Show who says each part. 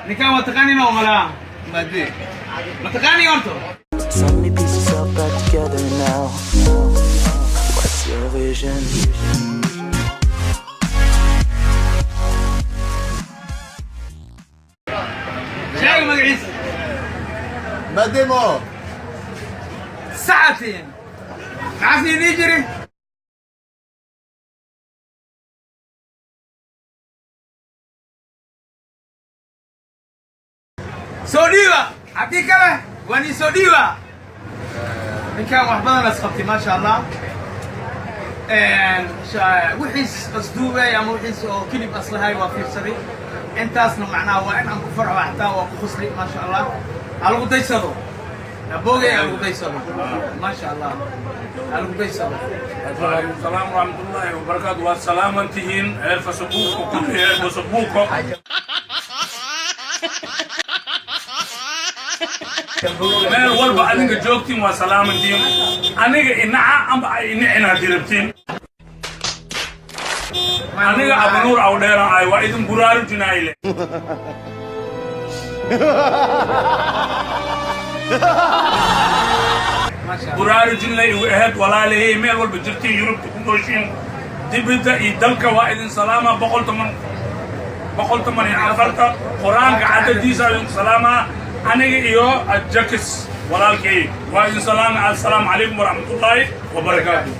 Speaker 1: نكام وتقاني نو ملا
Speaker 2: ما ادري
Speaker 1: ما تقاني أنتو
Speaker 3: So many pieces all back together now. What's your vision?
Speaker 1: شايف مقعيس
Speaker 2: ما ديمو
Speaker 1: ساعتين عافني نجري سوديوا عبدي كله واني سوديوا من كان وحبنا نسخبتي ما شاء الله وحيس أصدوبة يا وحيس كلب أصلها يوافر سري أنت أصلا معناه وين أنكو فرع وحتى وخصلي ما شاء الله على قدي صدو أبوغي على قدي صدو ما شاء الله على قدي صدو
Speaker 4: السلام ورحمة الله وبركاته والسلام انتهين ألف سبوك وكل ألف سبوك meel walba adinka joogtiin waa salaamantiin aniga inaca amba inacina dirabtiin aniga abnuur aw dheeran ay waa idin buraarujinayle buraarujinlay igu ahayd walaalahey meel walba jirtiin yurubta ku nooshiin dibidda iyo dalka waa idin salaama boqol toman iyo afarta qur-aanka cadadiisa idin salaamaa aniga iyo jackis walaalkay waa idin salaama assalaamu calaykum waraxmatullaahi wabarakaatuh